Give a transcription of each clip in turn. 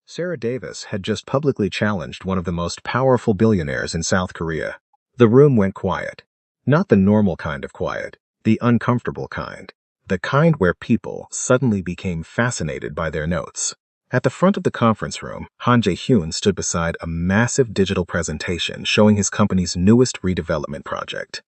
Sarah Davis had just publicly challenged one of the most powerful billionaires in South Korea. The room went quiet. Not the normal kind of quiet, the uncomfortable kind. The kind where people suddenly became fascinated by their notes. At the front of the conference room, Han Jae-hyun stood beside a massive digital presentation showing his company's newest redevelopment project.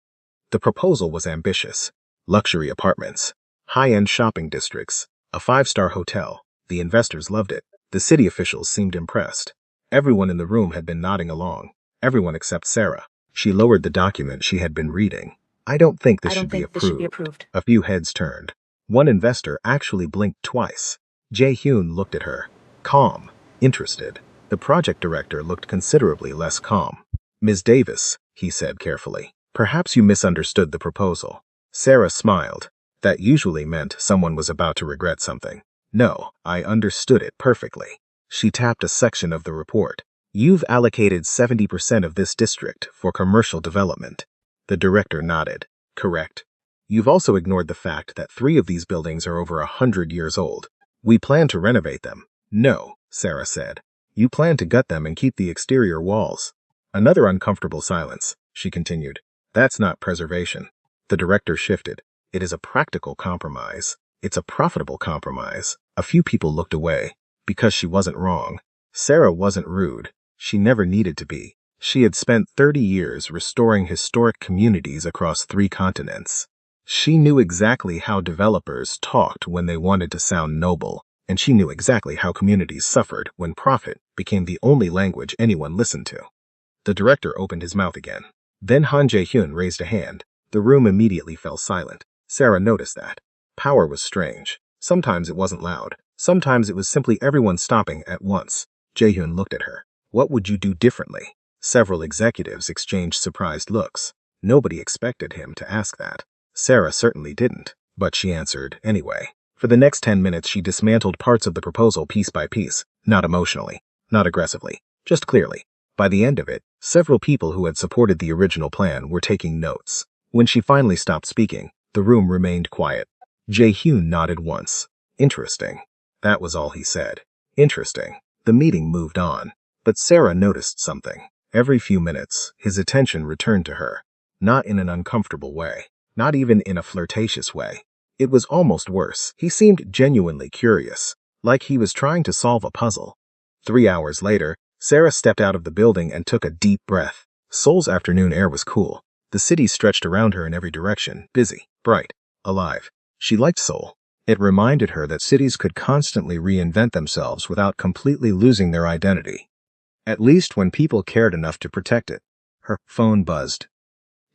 The proposal was ambitious. Luxury apartments, high-end shopping districts, a five-star hotel. The investors loved it. The city officials seemed impressed. Everyone in the room had been nodding along. Everyone except Sarah. She lowered the document she had been reading. I don't think this should be approved. A few heads turned. One investor actually blinked twice. Jae-hyun looked at her. Calm. Interested. The project director looked considerably less calm. Ms. Davis, he said carefully. Perhaps you misunderstood the proposal. Sarah smiled. That usually meant someone was about to regret something. No, I understood it perfectly. She tapped a section of the report. You've allocated 70% of this district for commercial development. The director nodded. Correct. You've also ignored the fact that 3 of these buildings are over 100 years old. We plan to renovate them. No, Sarah said. You plan to gut them and keep the exterior walls. Another uncomfortable silence, she continued. That's not preservation. The director shifted. It is a practical compromise. It's a profitable compromise. A few people looked away. Because she wasn't wrong. Sarah wasn't rude. She never needed to be. She had spent 30 years restoring historic communities across 3 continents. She knew exactly how developers talked when they wanted to sound noble, and she knew exactly how communities suffered when profit became the only language anyone listened to. The director opened his mouth again. Then Han Jae-hyun raised a hand. The room immediately fell silent. Sarah noticed that. Power was strange. Sometimes it wasn't loud. Sometimes it was simply everyone stopping at once. Jae-hyun looked at her. What would you do differently? Several executives exchanged surprised looks. Nobody expected him to ask that. Sarah certainly didn't, but she answered anyway. For the next 10 minutes she dismantled parts of the proposal piece by piece, not emotionally, not aggressively, just clearly. By the end of it, several people who had supported the original plan were taking notes. When she finally stopped speaking, the room remained quiet. Jae-hyun nodded once. Interesting. That was all he said. Interesting. The meeting moved on. But Sarah noticed something. Every few minutes, his attention returned to her. Not in an uncomfortable way. Not even in a flirtatious way. It was almost worse. He seemed genuinely curious. Like he was trying to solve a puzzle. 3 hours later, Sarah stepped out of the building and took a deep breath. Seoul's afternoon air was cool. The city stretched around her in every direction, busy, bright, alive. She liked Seoul. It reminded her that cities could constantly reinvent themselves without completely losing their identity. At least when people cared enough to protect it. Her phone buzzed.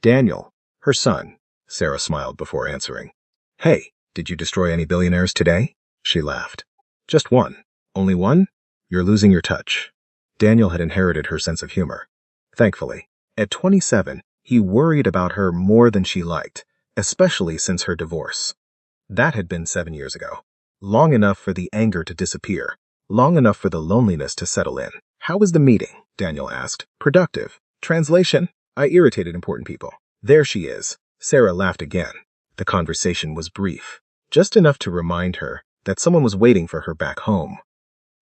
Daniel, her son. Sarah smiled before answering. Hey, did you destroy any billionaires today? She laughed. Just one. Only one? You're losing your touch. Daniel had inherited her sense of humor. Thankfully. At 27, he worried about her more than she liked, especially since her divorce. That had been 7 years ago. Long enough for the anger to disappear. Long enough for the loneliness to settle in. How was the meeting? Daniel asked. Productive. Translation? I irritated important people. There she is. Sarah laughed again. The conversation was brief. Just enough to remind her that someone was waiting for her back home.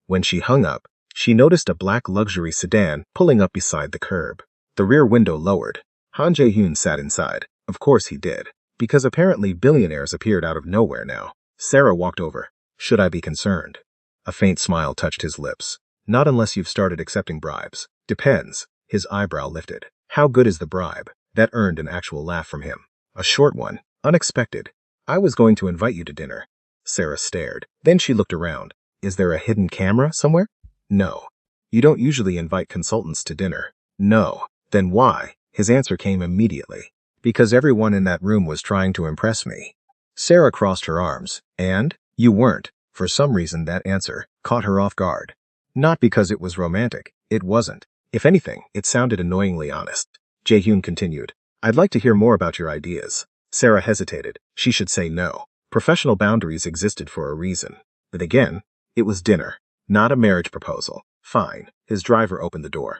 When she hung up, she noticed a black luxury sedan pulling up beside the curb. The rear window lowered. Han Jae-hyun sat inside. Of course he did. Because apparently billionaires appeared out of nowhere now. Sarah walked over. Should I be concerned? A faint smile touched his lips. Not unless you've started accepting bribes. Depends. His eyebrow lifted. How good is the bribe? That earned an actual laugh from him. A short one. Unexpected. I was going to invite you to dinner. Sarah stared. Then she looked around. Is there a hidden camera somewhere? No. You don't usually invite consultants to dinner. No. Then why? His answer came immediately. Because everyone in that room was trying to impress me. Sarah crossed her arms. And? You weren't. For some reason that answer caught her off guard. Not because it was romantic. It wasn't. If anything, it sounded annoyingly honest. Jae-hyun continued. I'd like to hear more about your ideas. Sarah hesitated. She should say no. Professional boundaries existed for a reason. But again, it was dinner, not a marriage proposal. Fine. His driver opened the door.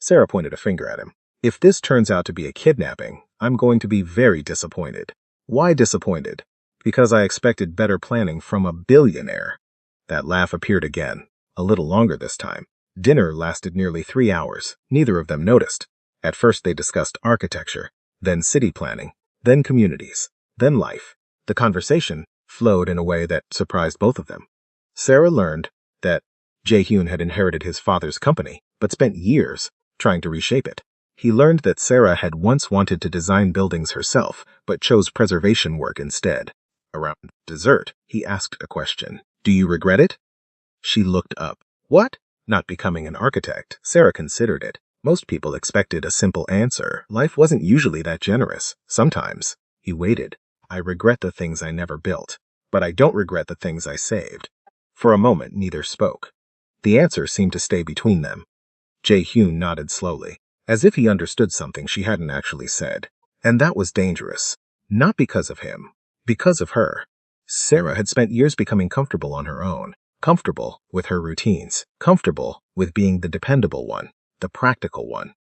Sarah pointed a finger at him. If this turns out to be a kidnapping, I'm going to be very disappointed. Why disappointed? Because I expected better planning from a billionaire. That laugh appeared again. A little longer this time. Dinner lasted nearly 3 hours. Neither of them noticed. At first they discussed architecture, then city planning, then communities, then life. The conversation flowed in a way that surprised both of them. Sarah learned that Jae-hyun had inherited his father's company, but spent years trying to reshape it. He learned that Sarah had once wanted to design buildings herself, but chose preservation work instead. Around dessert, he asked a question. "Do you regret it?" She looked up. What? Not becoming an architect. Sarah considered it. Most people expected a simple answer. Life wasn't usually that generous. Sometimes. He waited. I regret the things I never built, but I don't regret the things I saved. For a moment, neither spoke. The answer seemed to stay between them. Jae-hyun nodded slowly, as if he understood something she hadn't actually said. And that was dangerous. Not because of him. Because of her. Sarah had spent years becoming comfortable on her own. Comfortable with her routines. Comfortable with being the dependable one. The practical one.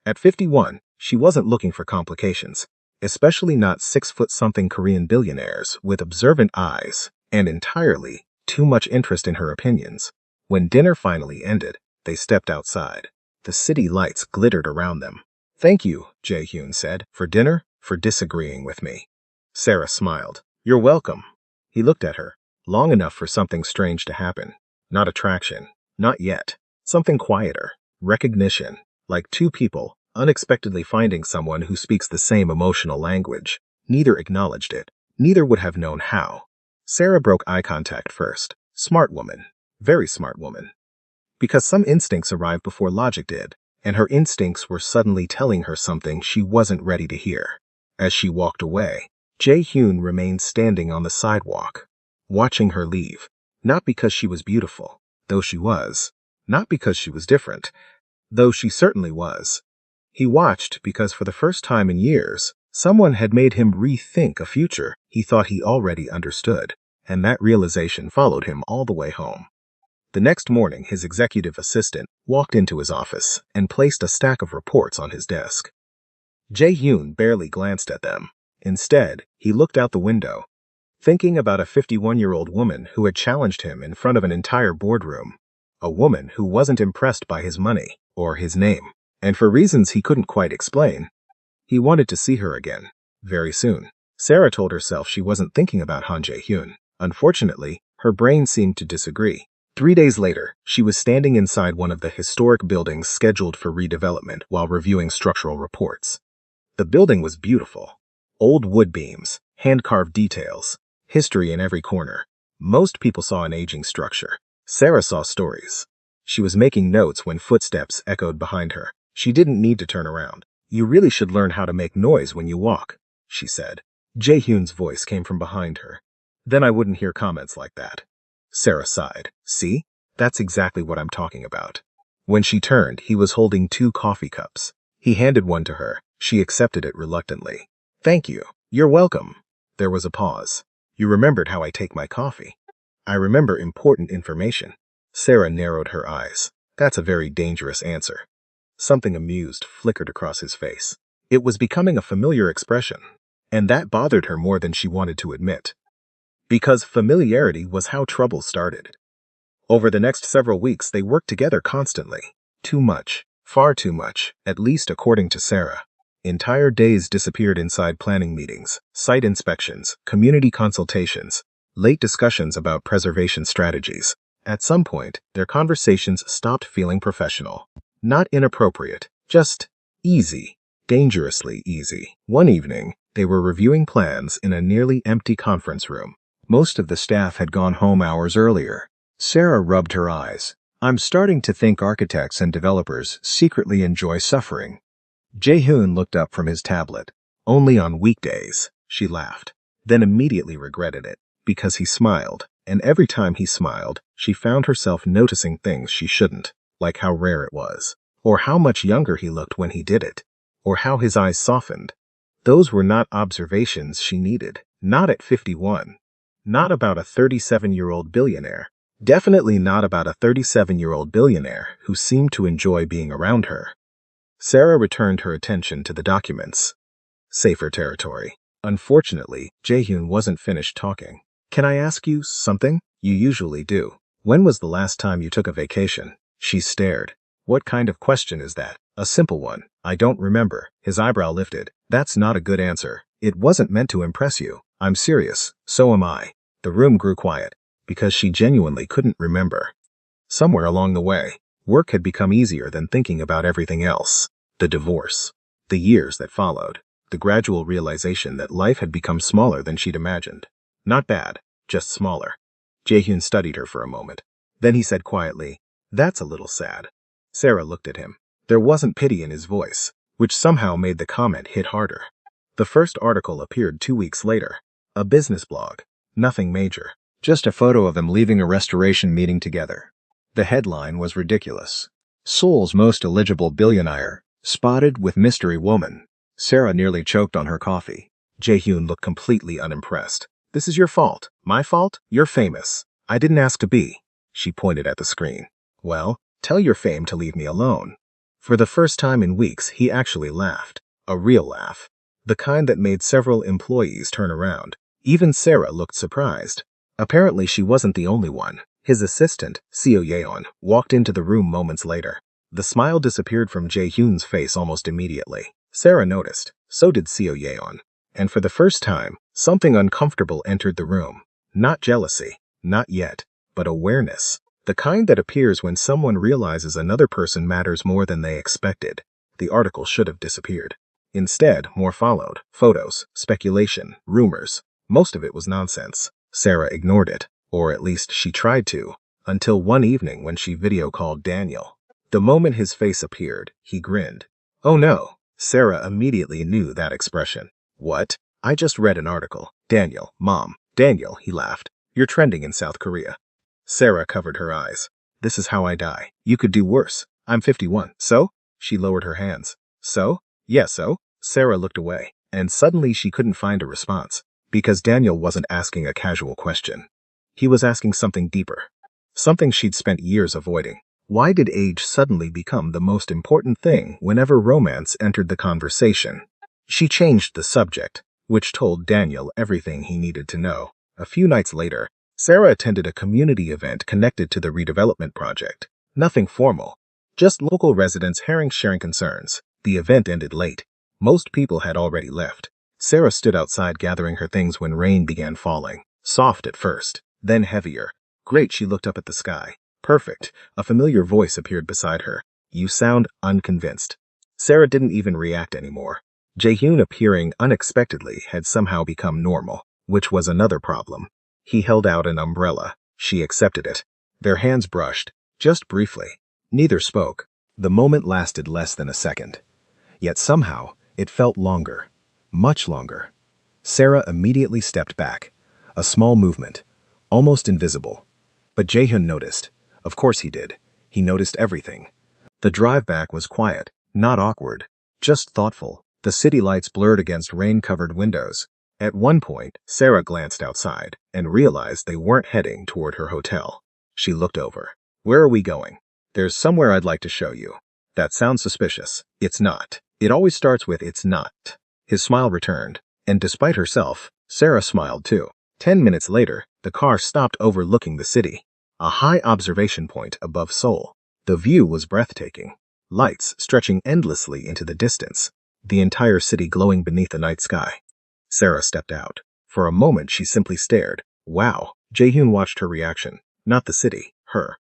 At 51, she wasn't looking for complications. Especially not 6-foot-something Korean billionaires with observant eyes and entirely too much interest in her opinions. When dinner finally ended, they stepped outside. The city lights glittered around them. "Thank you," Jae-hyun said, "for dinner, for disagreeing with me." Sarah smiled. "You're welcome." He looked at her, long enough for something strange to happen. Not attraction. Not yet. Something quieter. Recognition. Like two people unexpectedly finding someone who speaks the same emotional language. Neither acknowledged it. Neither would have known how. Sarah broke eye contact first. Smart woman. Very smart woman. Because some instincts arrived before logic did, and her instincts were suddenly telling her something she wasn't ready to hear. As she walked away, Jae-hyun remained standing on the sidewalk, watching her leave. Not because she was beautiful, though she was. Not because she was different, though she certainly was. He watched because for the first time in years, someone had made him rethink a future he thought he already understood, and that realization followed him all the way home. The next morning, his executive assistant walked into his office and placed a stack of reports on his desk. Jae-hyun barely glanced at them. Instead, he looked out the window, thinking about a 51-year-old woman who had challenged him in front of an entire boardroom. A woman who wasn't impressed by his money or his name, and for reasons he couldn't quite explain. He wanted to see her again, very soon. Sarah told herself she wasn't thinking about Han Jae-hyun. Unfortunately, her brain seemed to disagree. 3 days later, she was standing inside one of the historic buildings scheduled for redevelopment while reviewing structural reports. The building was beautiful. Old wood beams, hand-carved details, history in every corner. Most people saw an aging structure. Sarah saw stories. She was making notes when footsteps echoed behind her. She didn't need to turn around. "You really should learn how to make noise when you walk," she said. Jae-hyun's voice came from behind her. "Then I wouldn't hear comments like that." Sarah sighed. "See? That's exactly what I'm talking about." When she turned, he was holding 2 coffee cups. He handed one to her. She accepted it reluctantly. "Thank you. You're welcome." There was a pause. "You remembered how I take my coffee." "I remember important information." Sarah narrowed her eyes. "That's a very dangerous answer." Something amused flickered across his face. It was becoming a familiar expression, and that bothered her more than she wanted to admit. Because familiarity was how trouble started. Over the next several weeks, they worked together constantly. Too much. Far too much, at least according to Sarah. Entire days disappeared inside planning meetings, site inspections, community consultations, late discussions about preservation strategies. At some point, their conversations stopped feeling professional. Not inappropriate, just easy, dangerously easy. One evening, they were reviewing plans in a nearly empty conference room. Most of the staff had gone home hours earlier. Sarah rubbed her eyes. "I'm starting to think architects and developers secretly enjoy suffering." Jae-hyun looked up from his tablet. "Only on weekdays," she laughed, then immediately regretted it, because he smiled, and every time he smiled, she found herself noticing things she shouldn't, like how rare it was, or how much younger he looked when he did it, or how his eyes softened. Those were not observations she needed, not at 51. Not about a 37-year-old billionaire. Definitely not about a 37-year-old billionaire who seemed to enjoy being around her. Sarah returned her attention to the documents. Safer territory. Unfortunately, Jae-hyun wasn't finished talking. "Can I ask you something?" "You usually do." When was the last time you took a vacation? She stared. What kind of question is that? A simple one. I don't remember. His eyebrow lifted. That's not a good answer. It wasn't meant to impress you. I'm serious. So am I. The room grew quiet, because she genuinely couldn't remember. Somewhere along the way, work had become easier than thinking about everything else. The divorce. The years that followed. The gradual realization that life had become smaller than she'd imagined. Not bad, just smaller. Jaehyun studied her for a moment. Then he said quietly, "That's a little sad." Sarah looked at him. There wasn't pity in his voice, which somehow made the comment hit harder. The first article appeared 2 weeks later. A business blog. Nothing major. Just a photo of them leaving a restoration meeting together. The headline was ridiculous. Seoul's most eligible billionaire, spotted with mystery woman. Sarah nearly choked on her coffee. Jaehyun looked completely unimpressed. "This is your fault." "My fault? You're famous." "I didn't ask to be." She pointed at the screen. "Well, tell your fame to leave me alone." For the first time in weeks, he actually laughed. A real laugh. The kind that made several employees turn around. Even Sarah looked surprised. Apparently she wasn't the only one. His assistant, Seo Yeon, walked into the room moments later. The smile disappeared from Jaehyun's face almost immediately. Sarah noticed. So did Seo Yeon. And for the first time, something uncomfortable entered the room. Not jealousy. Not yet. But awareness. The kind that appears when someone realizes another person matters more than they expected. The article should have disappeared. Instead, more followed. Photos, speculation, rumors. Most of it was nonsense. Sarah ignored it. Or at least she tried to. Until one evening when she video called Daniel. The moment his face appeared, he grinned. "Oh no." Sarah immediately knew that expression. "What?" "I just read an article." "Daniel, Mom." "Daniel," he laughed. "You're trending in South Korea." Sarah covered her eyes. "This is how I die. You could do worse. I'm 51. So?" She lowered her hands. "So?" "Yeah, so?" Sarah looked away, and suddenly she couldn't find a response. Because Daniel wasn't asking a casual question. He was asking something deeper. Something she'd spent years avoiding. Why did age suddenly become the most important thing whenever romance entered the conversation? She changed the subject, which told Daniel everything he needed to know. A few nights later, Sarah attended a community event connected to the redevelopment project. Nothing formal, just local residents sharing concerns. The event ended late. Most people had already left. Sarah stood outside gathering her things when rain began falling. Soft at first, then heavier. Great, she looked up at the sky. Perfect. A familiar voice appeared beside her. "You sound unconvinced." Sarah didn't even react anymore. Jaehyun appearing unexpectedly had somehow become normal, which was another problem. He held out an umbrella. She accepted it. Their hands brushed, just briefly. Neither spoke. The moment lasted less than a second. Yet somehow, it felt longer. Much longer. Sarah immediately stepped back. A small movement. Almost invisible. But Jaehyun noticed. Of course he did. He noticed everything. The drive back was quiet, not awkward, just thoughtful. The city lights blurred against rain-covered windows. At one point, Sarah glanced outside and realized they weren't heading toward her hotel. She looked over. "Where are we going?" "There's somewhere I'd like to show you." "That sounds suspicious." "It's not. It always starts with 'it's not.'" His smile returned, and despite herself, Sarah smiled too. 10 minutes later, the car stopped overlooking the city. A high observation point above Seoul. The view was breathtaking. Lights stretching endlessly into the distance. The entire city glowing beneath the night sky. Sarah stepped out. For a moment she simply stared. Wow. Jaehyun watched her reaction. Not the city. Her.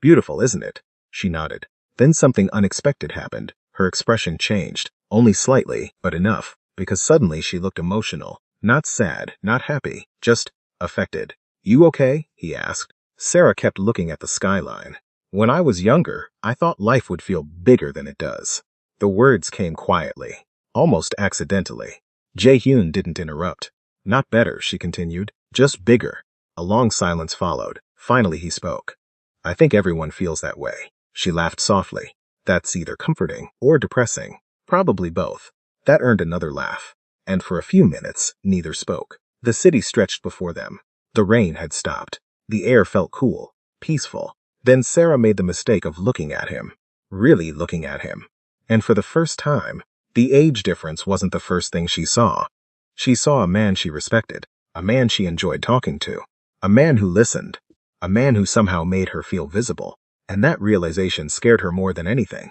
"Beautiful, isn't it?" She nodded. Then something unexpected happened. Her expression changed. Only slightly, but enough. Because suddenly she looked emotional. Not sad, not happy. Just affected. "You okay?" he asked. Sarah kept looking at the skyline. "When I was younger, I thought life would feel bigger than it does." The words came quietly. Almost accidentally. Jaehyun didn't interrupt. "Not better," she continued. "Just bigger." A long silence followed. Finally he spoke. "I think everyone feels that way." She laughed softly. "That's either comforting or depressing. Probably both." That earned another laugh. And for a few minutes, neither spoke. The city stretched before them. The rain had stopped. The air felt cool, peaceful. Then Sarah made the mistake of looking at him. Really looking at him. And for the first time, the age difference wasn't the first thing she saw. She saw a man she respected. A man she enjoyed talking to. A man who listened. A man who somehow made her feel visible. And that realization scared her more than anything.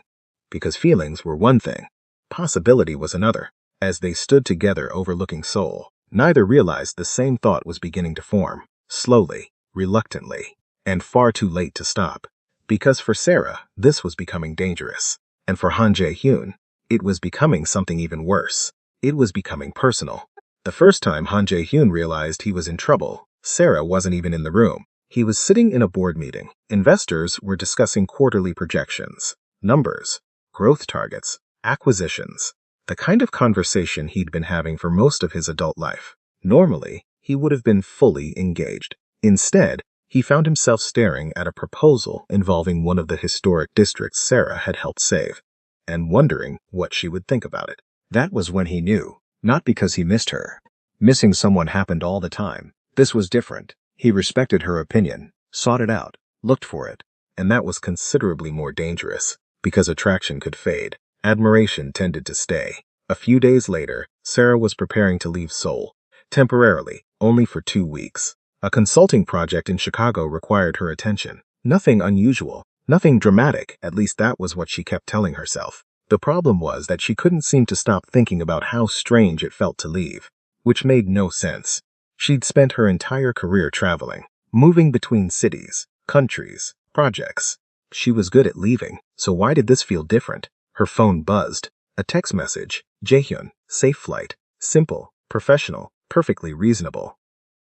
Because feelings were one thing, possibility was another. As they stood together overlooking Seoul, neither realized the same thought was beginning to form, slowly, reluctantly, and far too late to stop. Because for Sarah, this was becoming dangerous. And for Han Jae-hyun, it was becoming something even worse. It was becoming personal. The first time Han Jae-hyun realized he was in trouble, Sarah wasn't even in the room. He was sitting in a board meeting. Investors were discussing quarterly projections, numbers, growth targets, acquisitions, the kind of conversation he'd been having for most of his adult life. Normally, he would have been fully engaged. Instead, he found himself staring at a proposal involving one of the historic districts Sarah had helped save, and wondering what she would think about it. That was when he knew, not because he missed her. Missing someone happened all the time. This was different. He respected her opinion, sought it out, looked for it, and that was considerably more dangerous, because attraction could fade. Admiration tended to stay. A few days later, Sarah was preparing to leave Seoul, temporarily, only for 2 weeks. A consulting project in Chicago required her attention. Nothing unusual, nothing dramatic, at least that was what she kept telling herself. The problem was that she couldn't seem to stop thinking about how strange it felt to leave, which made no sense. She'd spent her entire career traveling, moving between cities, countries, projects. She was good at leaving, so why did this feel different? Her phone buzzed. A text message. Jaehyun, safe flight. Simple, professional, perfectly reasonable.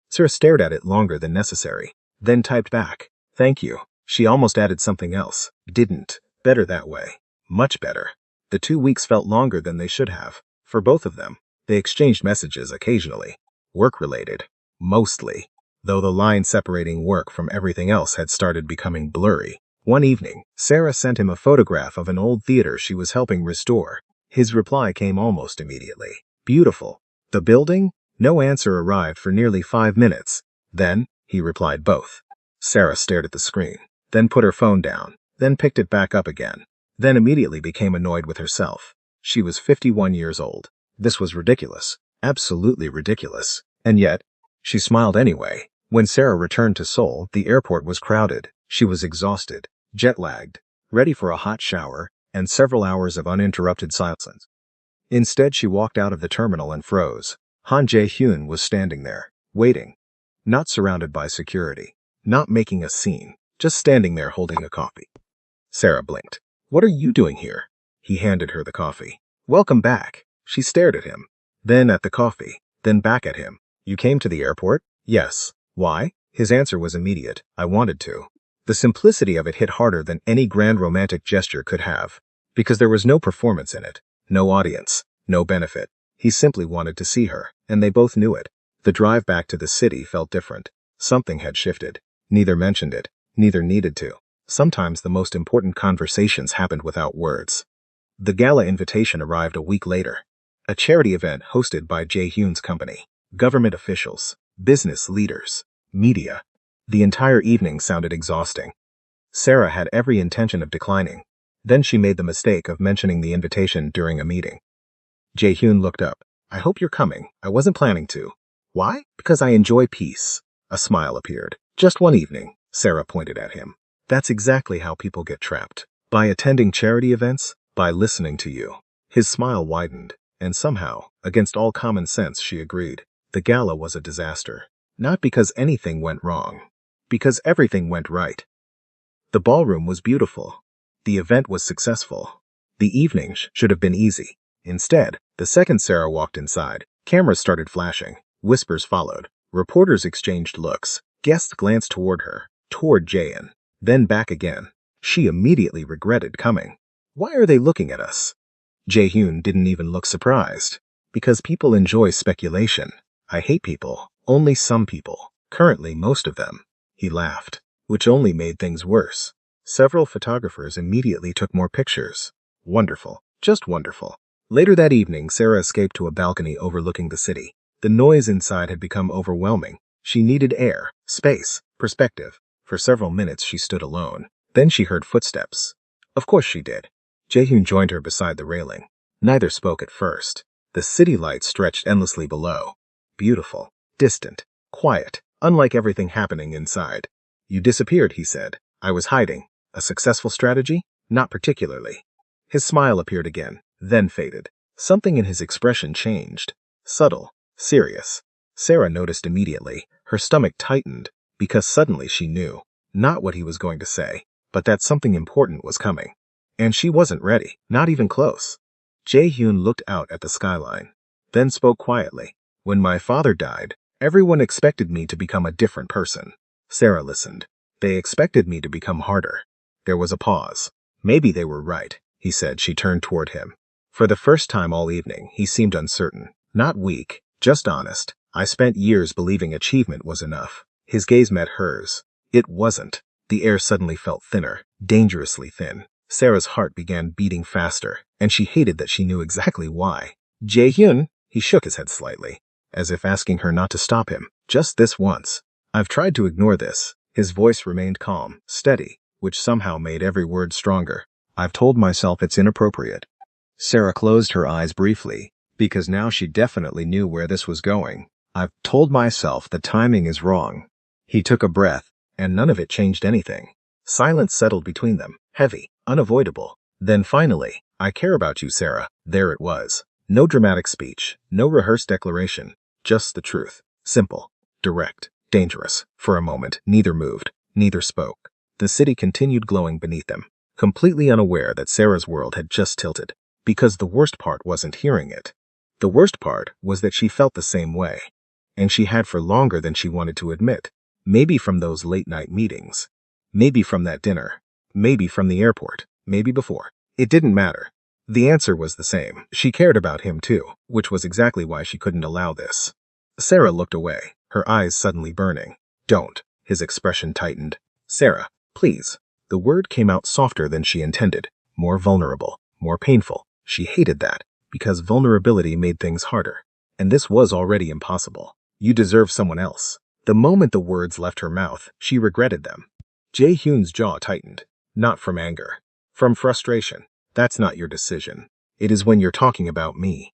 Sarah stared at it longer than necessary, then typed back, "Thank you." She almost added something else. Didn't. Better that way. Much better. The 2 weeks felt longer than they should have. For both of them, they exchanged messages occasionally. Work-related. Mostly. Though the line separating work from everything else had started becoming blurry. One evening, Sarah sent him a photograph of an old theater she was helping restore. His reply came almost immediately. Beautiful. The building? No answer arrived for nearly 5 minutes. Then, he replied both. Sarah stared at the screen, then put her phone down, then picked it back up again, then immediately became annoyed with herself. She was 51 years old. This was ridiculous. Absolutely ridiculous. And yet, she smiled anyway. When Sarah returned to Seoul, the airport was crowded. She was exhausted, jet-lagged, ready for a hot shower, and several hours of uninterrupted silence. Instead, she walked out of the terminal and froze. Han Jae-hyun was standing there, waiting. Not surrounded by security, not making a scene, just standing there holding a coffee. Sarah blinked. "What are you doing here?" He handed her the coffee. "Welcome back." She stared at him, then at the coffee, then back at him. "You came to the airport?" "Yes." "Why?" His answer was immediate. "I wanted to." The simplicity of it hit harder than any grand romantic gesture could have, because there was no performance in it, no audience, no benefit. He simply wanted to see her, and they both knew it. The drive back to the city felt different. Something had shifted. Neither mentioned it, neither needed to. Sometimes the most important conversations happened without words. The gala invitation arrived a week later. A charity event hosted by Jae-hyun's company, government officials, business leaders, media. The entire evening sounded exhausting. Sarah had every intention of declining. Then she made the mistake of mentioning the invitation during a meeting. Jae-hyun looked up. "I hope you're coming. I wasn't planning to." "Why?" "Because I enjoy peace." A smile appeared. "Just one evening," Sarah pointed at him. "That's exactly how people get trapped. By attending charity events, by listening to you." His smile widened, and somehow, against all common sense, she agreed. The gala was a disaster. Not because anything went wrong, because everything went right. The ballroom was beautiful. The event was successful. The evening should have been easy. Instead, the second Sarah walked inside, cameras started flashing, whispers followed, reporters exchanged looks, guests glanced toward her, toward Jaehyun, then back again. She immediately regretted coming. Why are they looking at us? Jaehyun didn't even look surprised. Because people enjoy speculation. I hate people, only some people, currently most of them. He laughed, which only made things worse. Several photographers immediately took more pictures. Wonderful, just wonderful. Later that evening, Sarah escaped to a balcony overlooking the city. The noise inside had become overwhelming. She needed air, space, perspective. For several minutes she stood alone. Then she heard footsteps. Of course she did. Jaehyun joined her beside the railing. Neither spoke at first. The city lights stretched endlessly below. Beautiful, distant, quiet, unlike everything happening inside. You disappeared, he said. I was hiding. A successful strategy? Not particularly. His smile appeared again, then faded. Something in his expression changed. Subtle. Serious. Sarah noticed immediately. Her stomach tightened, because suddenly she knew. Not what he was going to say, but that something important was coming. And she wasn't ready, not even close. Jae-hyun looked out at the skyline, then spoke quietly. When my father died, everyone expected me to become a different person. Sarah listened. They expected me to become harder. There was a pause. Maybe they were right, he said. She turned toward him. For the first time all evening, he seemed uncertain. Not weak, just honest. I spent years believing achievement was enough. His gaze met hers. It wasn't. The air suddenly felt thinner, dangerously thin. Sarah's heart began beating faster, and she hated that she knew exactly why. Jae-hyun, he shook his head slightly, as if asking her not to stop him. Just this once. I've tried to ignore this. His voice remained calm, steady, which somehow made every word stronger. I've told myself it's inappropriate. Sarah closed her eyes briefly, because now she definitely knew where this was going. I've told myself the timing is wrong. He took a breath, and none of it changed anything. Silence settled between them, heavy, unavoidable. Then finally, I care about you, Sarah. There it was. No dramatic speech, no rehearsed declaration, just the truth. Simple, direct, dangerous. For a moment, neither moved, neither spoke. The city continued glowing beneath them, completely unaware that Sarah's world had just tilted. Because the worst part wasn't hearing it. The worst part was that she felt the same way. And she had for longer than she wanted to admit. Maybe from those late-night meetings. Maybe from that dinner. Maybe from the airport. Maybe before. It didn't matter. The answer was the same. She cared about him too, which was exactly why she couldn't allow this. Sarah looked away, her eyes suddenly burning. Don't. His expression tightened. Sarah, please. The word came out softer than she intended. More vulnerable. More painful. She hated that, because vulnerability made things harder. And this was already impossible. You deserve someone else. The moment the words left her mouth, she regretted them. Jae-hyun's jaw tightened. Not from anger. From frustration. That's not your decision. It is when you're talking about me.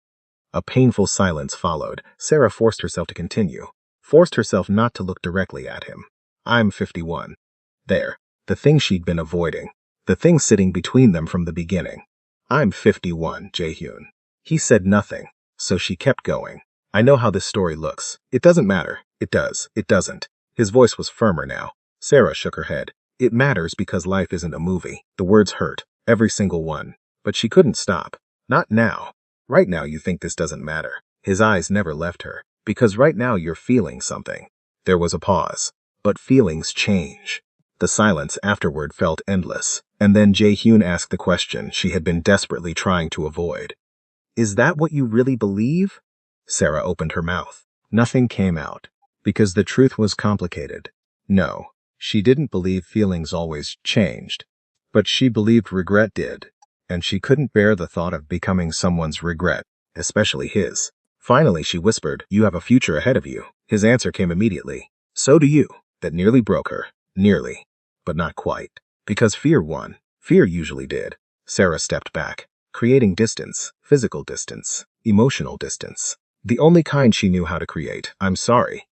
A painful silence followed. Sarah forced herself to continue. Forced herself not to look directly at him. I'm 51. There. The thing she'd been avoiding. The thing sitting between them from the beginning. I'm 51, Jae-hyun. He said nothing, so she kept going. I know how this story looks. It doesn't matter. It does. It doesn't. His voice was firmer now. Sarah shook her head. It matters because life isn't a movie. The words hurt. Every single one. But she couldn't stop. Not now. Right now you think this doesn't matter. His eyes never left her. Because right now you're feeling something. There was a pause. But feelings change. The silence afterward felt endless. And then Jae-hyun asked the question she had been desperately trying to avoid. Is that what you really believe? Sarah opened her mouth. Nothing came out. Because the truth was complicated. No, she didn't believe feelings always changed. But she believed regret did. And she couldn't bear the thought of becoming someone's regret, especially his. Finally she whispered, you have a future ahead of you. His answer came immediately. So do you. That nearly broke her. Nearly. But not quite. Because fear won. Fear usually did. Sarah stepped back, creating distance, physical distance, emotional distance. The only kind she knew how to create. I'm sorry.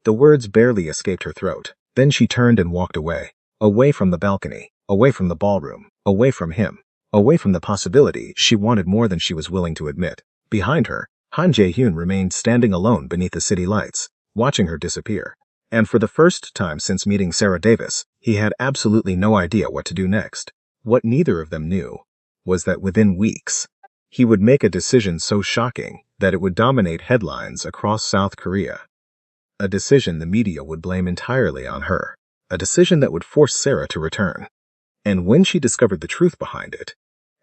The words barely escaped her throat. Then she turned and walked away. Away from the balcony. Away from the ballroom. Away from him. Away from the possibility she wanted more than she was willing to admit. Behind her, Han Jae-hyun remained standing alone beneath the city lights, watching her disappear. And for the first time since meeting Sarah Davis, he had absolutely no idea what to do next. What neither of them knew was that within weeks, he would make a decision so shocking that it would dominate headlines across South Korea. A decision the media would blame entirely on her. A decision that would force Sarah to return. And when she discovered the truth behind it,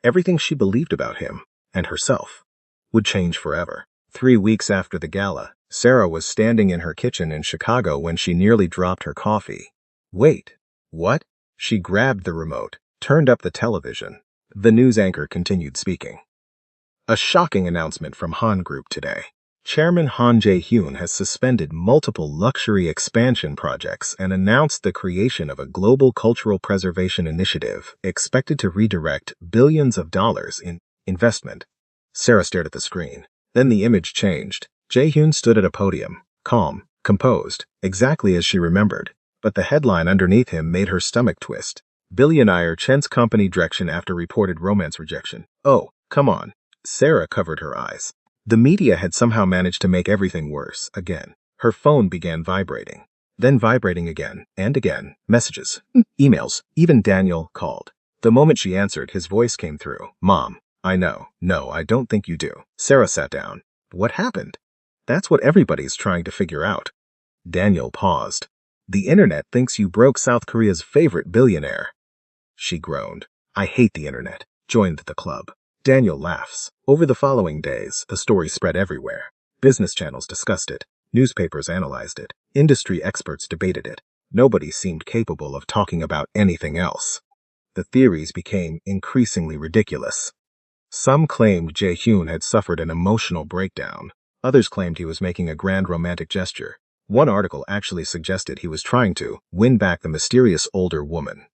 everything she believed about him and herself would change forever. 3 weeks after the gala, Sarah was standing in her kitchen in Chicago when she nearly dropped her coffee. Wait, what? She grabbed the remote, turned up the television. The news anchor continued speaking. A shocking announcement from Han Group today. Chairman Han Jae-hyun has suspended multiple luxury expansion projects and announced the creation of a global cultural preservation initiative expected to redirect billions of dollars in investment. Sarah stared at the screen. Then the image changed. Jae-hyun stood at a podium, calm, composed, exactly as she remembered. But the headline underneath him made her stomach twist. Billionaire Chen's company direction after reported romance rejection. Oh, come on. Sarah covered her eyes. The media had somehow managed to make everything worse, again. Her phone began vibrating. Then vibrating again, and again. Messages, emails, even Daniel called. The moment she answered, his voice came through. Mom, I know. No, I don't think you do. Sarah sat down. What happened? That's what everybody's trying to figure out. Daniel paused. The internet thinks you broke South Korea's favorite billionaire. She groaned. I hate the internet. Joined the club. Daniel laughs. Over the following days, the story spread everywhere. Business channels discussed it. Newspapers analyzed it. Industry experts debated it. Nobody seemed capable of talking about anything else. The theories became increasingly ridiculous. Some claimed Jae-hyun had suffered an emotional breakdown. Others claimed he was making a grand romantic gesture. One article actually suggested he was trying to win back the mysterious older woman.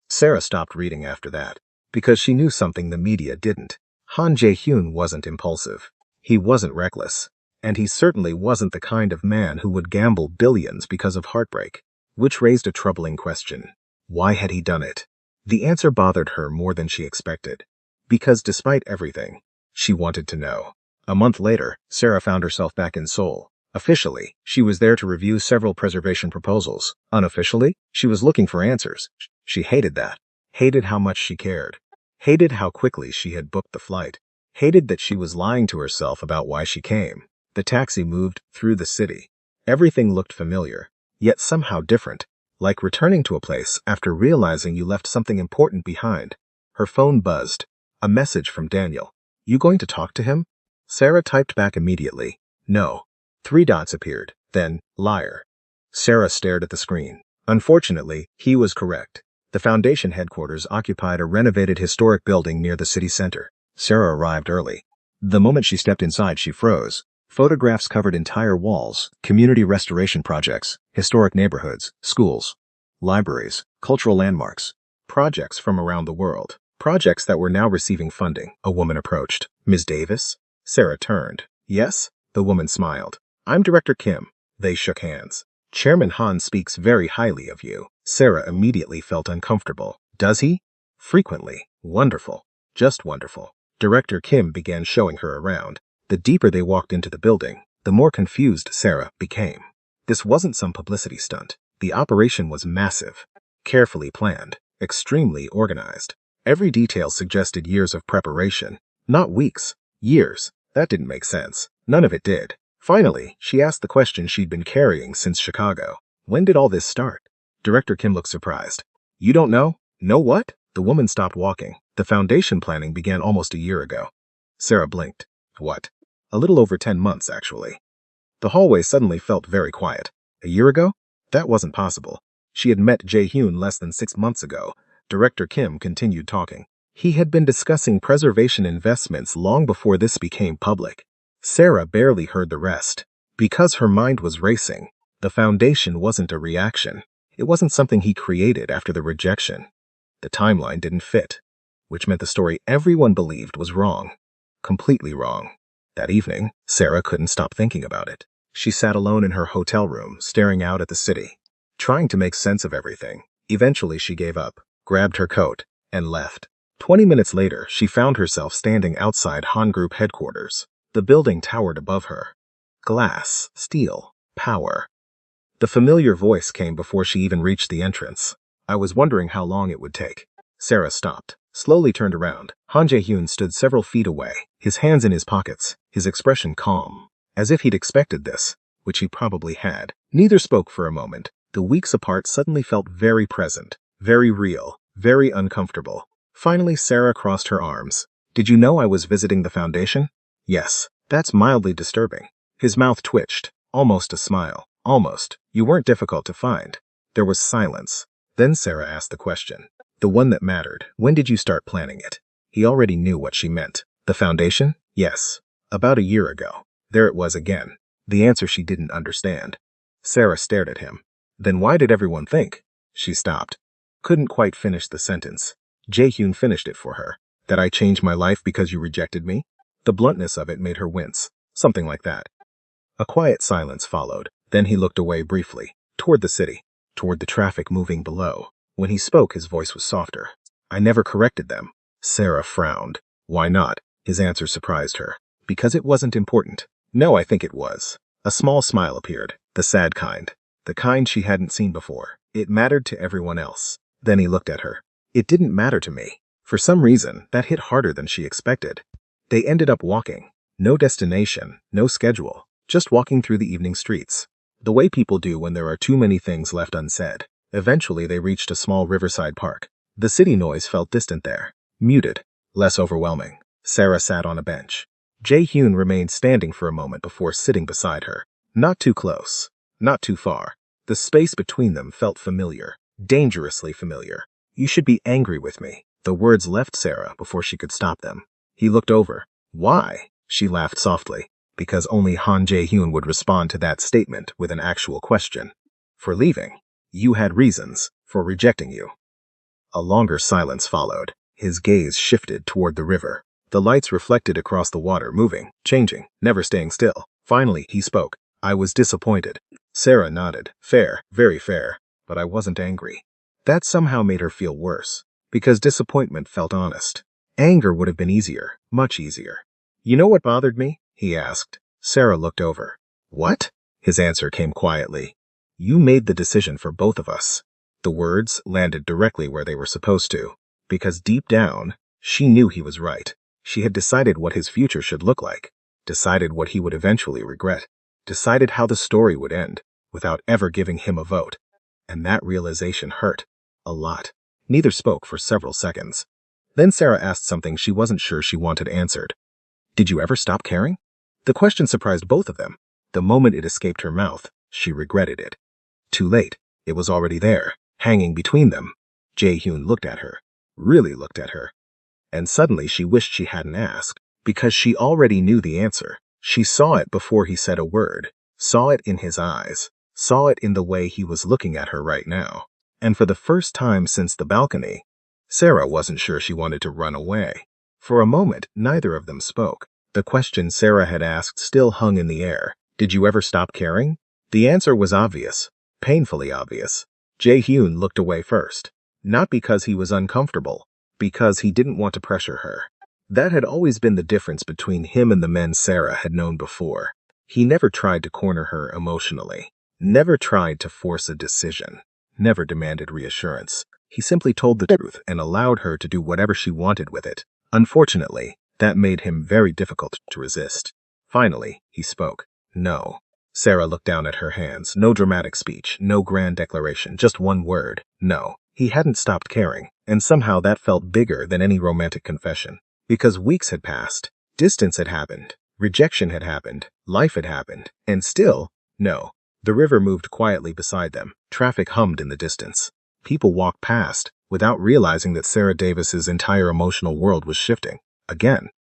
Sarah stopped reading after that, because she knew something the media didn't. Han Jae-hyun wasn't impulsive. He wasn't reckless. And he certainly wasn't the kind of man who would gamble billions because of heartbreak. Which raised a troubling question. Why had he done it? The answer bothered her more than she expected. Because despite everything, she wanted to know. A month later, Sarah found herself back in Seoul. Officially, she was there to review several preservation proposals. Unofficially, she was looking for answers. She hated that. Hated how much she cared. Hated how quickly she had booked the flight. Hated that she was lying to herself about why she came. The taxi moved through the city. Everything looked familiar, yet somehow different, like returning to a place after realizing you left something important behind. Her phone buzzed. A message from Daniel. You going to talk to him? Sarah typed back immediately. No. 3 dots appeared. Then, liar. Sarah stared at the screen. Unfortunately, he was correct. The foundation headquarters occupied a renovated historic building near the city center. Sarah arrived early. The moment she stepped inside, she froze. Photographs covered entire walls, community restoration projects, historic neighborhoods, schools, libraries, cultural landmarks, projects from around the world, projects that were now receiving funding. A woman approached. Ms. Davis? Sarah turned. Yes? The woman smiled. I'm Director Kim. They shook hands. Chairman Han speaks very highly of you. Sarah immediately felt uncomfortable. Does he? Frequently. Wonderful. Just wonderful. Director Kim began showing her around. The deeper they walked into the building, the more confused Sarah became. This wasn't some publicity stunt. The operation was massive, carefully planned, extremely organized. Every detail suggested years of preparation. Not weeks, years. That didn't make sense. None of it did. Finally, she asked the question she'd been carrying since Chicago. When did all this start? Director Kim looked surprised. You don't know? Know what? The woman stopped walking. The foundation planning began almost a year ago. Sarah blinked. What? A little over 10 months, actually. The hallway suddenly felt very quiet. A year ago? That wasn't possible. She had met Jae-hyun less than 6 months ago. Director Kim continued talking. He had been discussing preservation investments long before this became public. Sarah barely heard the rest. Because her mind was racing, the foundation wasn't a reaction. It wasn't something he created after the rejection. The timeline didn't fit, which meant the story everyone believed was wrong. Completely wrong. That evening, Sarah couldn't stop thinking about it. She sat alone in her hotel room, staring out at the city, trying to make sense of everything. Eventually, she gave up, grabbed her coat, and left. 20 minutes later, she found herself standing outside Han Group headquarters. The building towered above her. Glass, steel, power. The familiar voice came before she even reached the entrance. I was wondering how long it would take. Sarah stopped, slowly turned around. Han Jae-hyun stood several feet away, his hands in his pockets, his expression calm, as if he'd expected this, which he probably had. Neither spoke for a moment. The weeks apart suddenly felt very present, very real, very uncomfortable. Finally, Sarah crossed her arms. Did you know I was visiting the foundation? Yes. That's mildly disturbing. His mouth twitched, almost a smile. Almost. You weren't difficult to find. There was silence. Then Sarah asked the question. The one that mattered. When did you start planning it? He already knew what she meant. The foundation? Yes. About a year ago. There it was again. The answer she didn't understand. Sarah stared at him. Then why did everyone think? She stopped. Couldn't quite finish the sentence. Jae-hyun finished it for her. That I changed my life because you rejected me? The bluntness of it made her wince. Something like that. A quiet silence followed. Then he looked away briefly, toward the city. toward the traffic moving below. When he spoke, his voice was softer. I never corrected them. Sarah frowned. Why not? His answer surprised her. Because it wasn't important. No, I think it was. A small smile appeared, the sad kind. The kind she hadn't seen before. It mattered to everyone else. Then he looked at her. It didn't matter to me. For some reason, that hit harder than she expected. They ended up walking. No destination, no schedule, just walking through the evening streets. The way people do when there are too many things left unsaid. Eventually they reached a small riverside park. The city noise felt distant there. Muted. Less overwhelming. Sarah sat on a bench. Jae-hyun remained standing for a moment before sitting beside her. Not too close. Not too far. The space between them felt familiar. Dangerously familiar. You should be angry with me. The words left Sarah before she could stop them. He looked over. Why? She laughed softly. Because only Han Jae-hyun would respond to that statement with an actual question. For leaving. You had reasons for rejecting you. A longer silence followed. His gaze shifted toward the river. The lights reflected across the water, moving, changing, never staying still. Finally, he spoke. I was disappointed. Sarah nodded. Fair, very fair. But I wasn't angry. That somehow made her feel worse. Because disappointment felt honest. Anger would have been easier, much easier. You know what bothered me? He asked. Sarah looked over. What? His answer came quietly. You made the decision for both of us. The words landed directly where they were supposed to. Because deep down, she knew he was right. She had decided what his future should look like. Decided what he would eventually regret. Decided how the story would end, without ever giving him a vote. And that realization hurt. A lot. Neither spoke for several seconds. Then Sarah asked something she wasn't sure she wanted answered. Did you ever stop caring? The question surprised both of them. The moment it escaped her mouth, she regretted it. Too late. It was already there, hanging between them. Jae-hyun looked at her. Really looked at her. And suddenly she wished she hadn't asked, because she already knew the answer. She saw it before he said a word. Saw it in his eyes. Saw it in the way he was looking at her right now. And for the first time since the balcony, Sarah wasn't sure she wanted to run away. For a moment, neither of them spoke. The question Sarah had asked still hung in the air. Did you ever stop caring? The answer was obvious. Painfully obvious. Jae-hyun looked away first. Not because he was uncomfortable. Because he didn't want to pressure her. That had always been the difference between him and the men Sarah had known before. He never tried to corner her emotionally. Never tried to force a decision. Never demanded reassurance. He simply told the truth and allowed her to do whatever she wanted with it. Unfortunately, that made him very difficult to resist. Finally, he spoke. No. Sarah looked down at her hands. No dramatic speech, no grand declaration, just one word. No. He hadn't stopped caring, and somehow that felt bigger than any romantic confession. Because weeks had passed, distance had happened, rejection had happened, life had happened, and still, no. The river moved quietly beside them. Traffic hummed in the distance. People walked past, without realizing that Sarah Davis's entire emotional world was shifting. Again.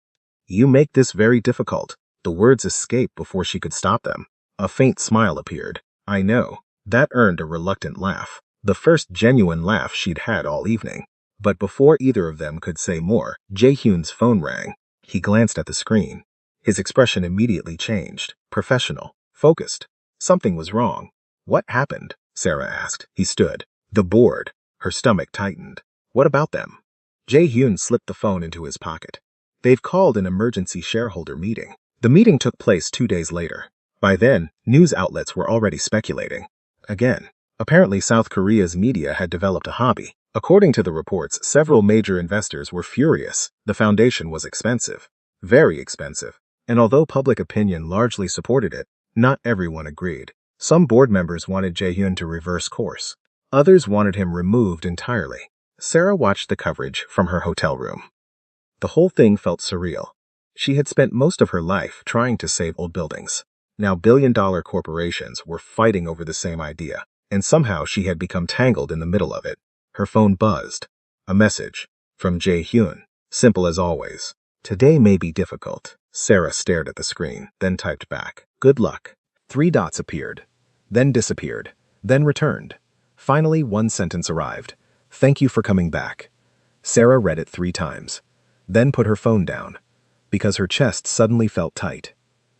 You make this very difficult. The words escaped before she could stop them. A faint smile appeared. I know. That earned a reluctant laugh. The first genuine laugh she'd had all evening. But before either of them could say more, Jae-hyun's phone rang. He glanced at the screen. His expression immediately changed. Professional. Focused. Something was wrong. What happened? Sarah asked. He stood. The board. Her stomach tightened. What about them? Jae-hyun slipped the phone into his pocket. They've called an emergency shareholder meeting. The meeting took place 2 days later. By then, news outlets were already speculating. Again. Apparently South Korea's media had developed a hobby. According to the reports, several major investors were furious. The foundation was expensive. Very expensive. And although public opinion largely supported it, not everyone agreed. Some board members wanted Jae-hyun to reverse course. Others wanted him removed entirely. Sarah watched the coverage from her hotel room. The whole thing felt surreal. She had spent most of her life trying to save old buildings. Now billion-dollar corporations were fighting over the same idea. And somehow she had become tangled in the middle of it. Her phone buzzed. A message. From Jae-hyun. Simple as always. Today may be difficult. Sarah stared at the screen, then typed back. Good luck. 3 dots appeared. Then disappeared. Then returned. Finally, one sentence arrived. Thank you for coming back. Sarah read it 3 times. Then put her phone down. Because her chest suddenly felt tight.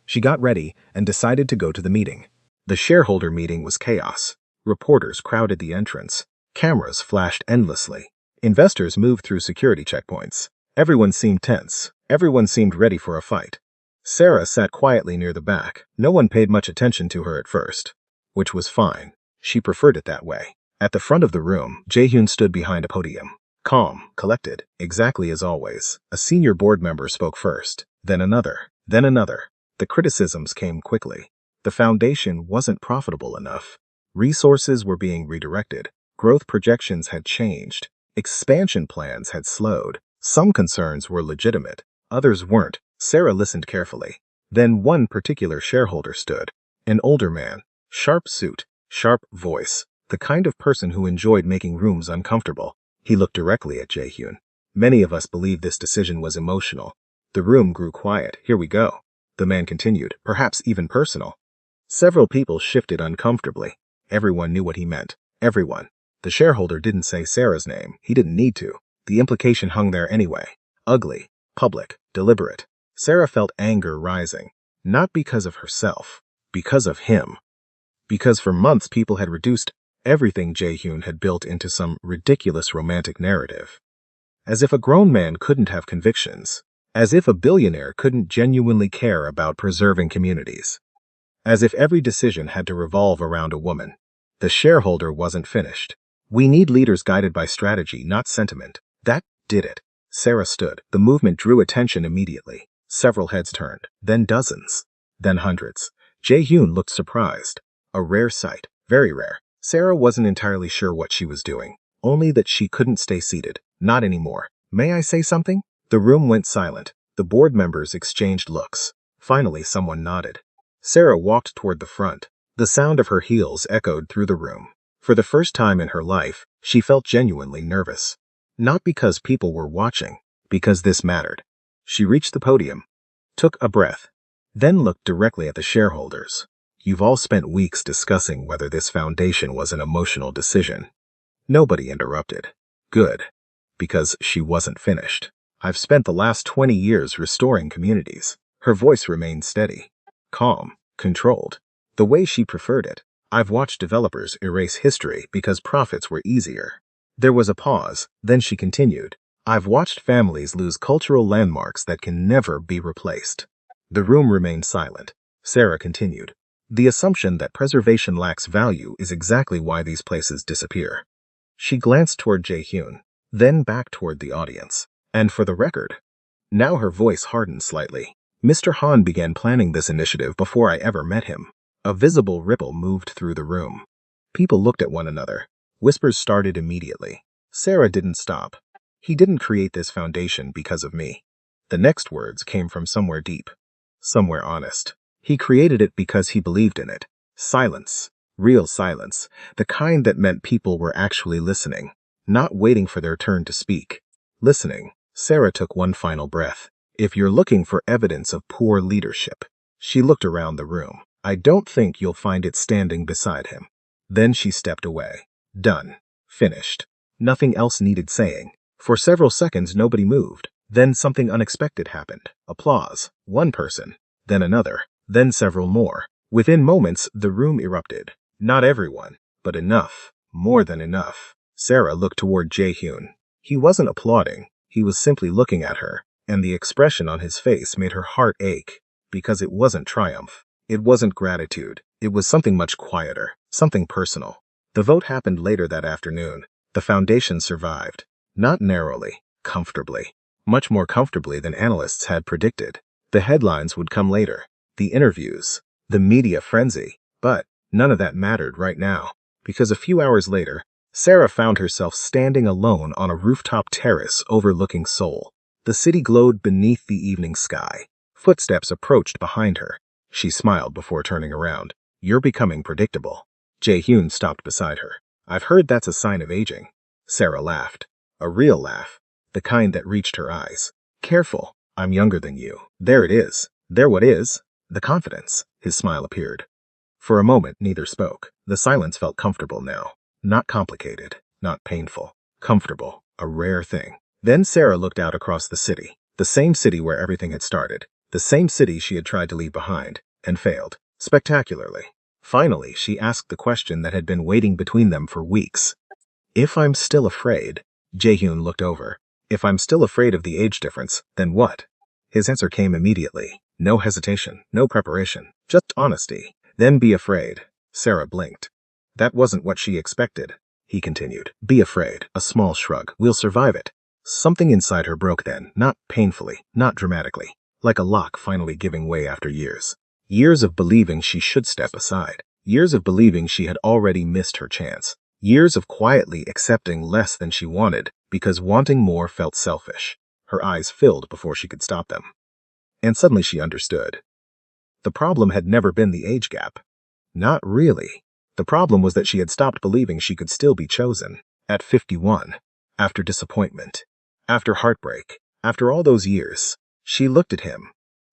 She got ready and decided to go to the meeting. The shareholder meeting was chaos. Reporters crowded the entrance. Cameras flashed endlessly. Investors moved through security checkpoints. Everyone seemed tense. Everyone seemed ready for a fight. Sarah sat quietly near the back. No one paid much attention to her at first, which was fine. She preferred it that way. At the front of the room, Jae-hyun stood behind a podium. Calm, collected, exactly as always. A senior board member spoke first, then another, then another. The criticisms came quickly. The foundation wasn't profitable enough. Resources were being redirected. Growth projections had changed. Expansion plans had slowed. Some concerns were legitimate, others weren't. Sarah listened carefully. Then one particular shareholder stood. An older man, sharp suit, sharp voice, the kind of person who enjoyed making rooms uncomfortable. He looked directly at Jae-hyun. Many of us believe this decision was emotional. The room grew quiet. Here we go. The man continued, perhaps even personal. Several people shifted uncomfortably. Everyone knew what he meant. Everyone. The shareholder didn't say Sarah's name. He didn't need to. The implication hung there anyway. Ugly, public, deliberate. Sarah felt anger rising. Not because of herself. Because of him. Because for months people had reduced everything Jae-hyun had built into some ridiculous romantic narrative. As if a grown man couldn't have convictions. As if a billionaire couldn't genuinely care about preserving communities. As if every decision had to revolve around a woman. The shareholder wasn't finished. We need leaders guided by strategy, not sentiment. That did it. Sarah stood. The movement drew attention immediately. Several heads turned, then dozens, then hundreds. Jae-hyun looked surprised. A rare sight. Very rare. Sarah wasn't entirely sure what she was doing. Only that she couldn't stay seated. Not anymore. May I say something? The room went silent. The board members exchanged looks. Finally, someone nodded. Sarah walked toward the front. The sound of her heels echoed through the room. For the first time in her life, she felt genuinely nervous. Not because people were watching, because this mattered. She reached the podium, took a breath, then looked directly at the shareholders. You've all spent weeks discussing whether this foundation was an emotional decision. Nobody interrupted. Good. Because she wasn't finished. I've spent the last 20 years restoring communities. Her voice remained steady, calm, controlled, the way she preferred it. I've watched developers erase history because profits were easier. There was a pause, then she continued. I've watched families lose cultural landmarks that can never be replaced. The room remained silent. Sarah continued. The assumption that preservation lacks value is exactly why these places disappear. She glanced toward Jae-hyun, then back toward the audience. And for the record, now her voice hardened slightly. Mr. Han began planning this initiative before I ever met him. A visible ripple moved through the room. People looked at one another. Whispers started immediately. Sarah didn't stop. He didn't create this foundation because of me. The next words came from somewhere deep. Somewhere honest. He created it because he believed in it. Silence. Real silence. The kind that meant people were actually listening. Not waiting for their turn to speak. Listening. Sarah took one final breath. If you're looking for evidence of poor leadership. She looked around the room. I don't think you'll find it standing beside him. Then she stepped away. Done. Finished. Nothing else needed saying. For several seconds nobody moved. Then something unexpected happened. Applause. One person. Then another. Then several more. Within moments, the room erupted. Not everyone, but enough. More than enough. Sarah looked toward Jae-hyun. He wasn't applauding. He was simply looking at her, and the expression on his face made her heart ache. Because it wasn't triumph. It wasn't gratitude. It was something much quieter. Something personal. The vote happened later that afternoon. The foundation survived. Not narrowly. Comfortably. Much more comfortably than analysts had predicted. The headlines would come later. The interviews. The media frenzy. But none of that mattered right now. Because a few hours later, Sarah found herself standing alone on a rooftop terrace overlooking Seoul. The city glowed beneath the evening sky. Footsteps approached behind her. She smiled before turning around. You're becoming predictable. Jae-hyun stopped beside her. I've heard that's a sign of aging. Sarah laughed. A real laugh. The kind that reached her eyes. Careful. I'm younger than you. There it is. There what is? The confidence. His smile appeared. For a moment, neither spoke. The silence felt comfortable now. Not complicated. Not painful. Comfortable. A rare thing. Then Sarah looked out across the city. The same city where everything had started. The same city she had tried to leave behind, and failed. Spectacularly. Finally, she asked the question that had been waiting between them for weeks. If I'm still afraid, Jaehyun looked over. If I'm still afraid of the age difference, then what? His answer came immediately. No hesitation, no preparation, just honesty. Then be afraid. Sarah blinked. That wasn't what she expected. He continued. Be afraid. A small shrug. We'll survive it. Something inside her broke then, not painfully, not dramatically, like a lock finally giving way after years. Years of believing she should step aside. Years of believing she had already missed her chance. Years of quietly accepting less than she wanted because wanting more felt selfish. Her eyes filled before she could stop them. And suddenly she understood. The problem had never been the age gap. Not really. The problem was that she had stopped believing she could still be chosen. At 51. After disappointment. After heartbreak. After all those years. She looked at him.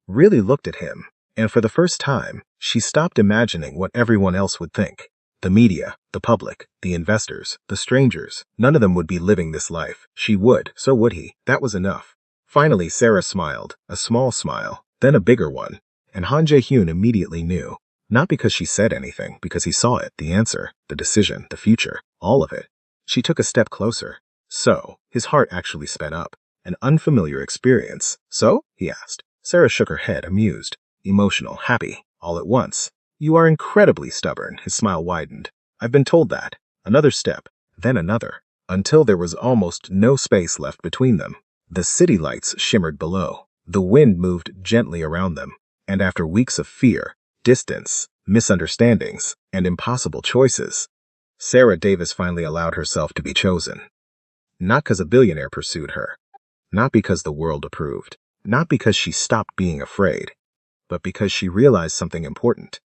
Really looked at him. And for the first time, she stopped imagining what everyone else would think. The media, the public, the investors, the strangers, none of them would be living this life. She would, so would he. That was enough. Finally, Sarah smiled, a small smile, then a bigger one, and Han Jae-hyun immediately knew. Not because she said anything, because he saw it, the answer, the decision, the future, all of it. She took a step closer. So, his heart actually sped up. An unfamiliar experience. So? He asked. Sarah shook her head, amused, emotional, happy, all at once. You are incredibly stubborn, his smile widened. I've been told that. Another step, then another, until there was almost no space left between them. The city lights shimmered below. The wind moved gently around them. And after weeks of fear, distance, misunderstandings, and impossible choices, Sarah Davis finally allowed herself to be chosen. Not because a billionaire pursued her. Not because the world approved. Not because she stopped being afraid. But because she realized something important.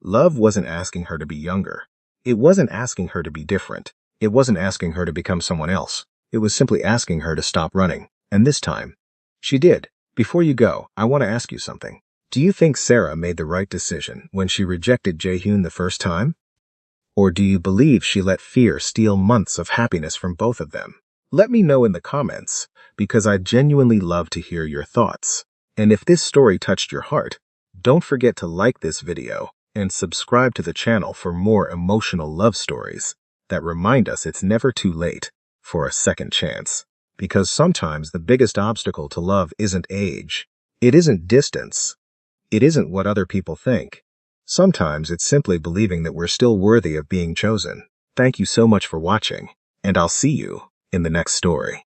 Love wasn't asking her to be younger. It wasn't asking her to be different. It wasn't asking her to become someone else. It was simply asking her to stop running. And this time, she did. Before you go, I want to ask you something. Do you think Sarah made the right decision when she rejected Jaehyun the first time? Or do you believe she let fear steal months of happiness from both of them? Let me know in the comments, because I'd genuinely love to hear your thoughts. And if this story touched your heart, don't forget to like this video and subscribe to the channel for more emotional love stories that remind us it's never too late for a second chance. Because sometimes the biggest obstacle to love isn't age. It isn't distance. It isn't what other people think. Sometimes it's simply believing that we're still worthy of being chosen. Thank you so much for watching, and I'll see you in the next story.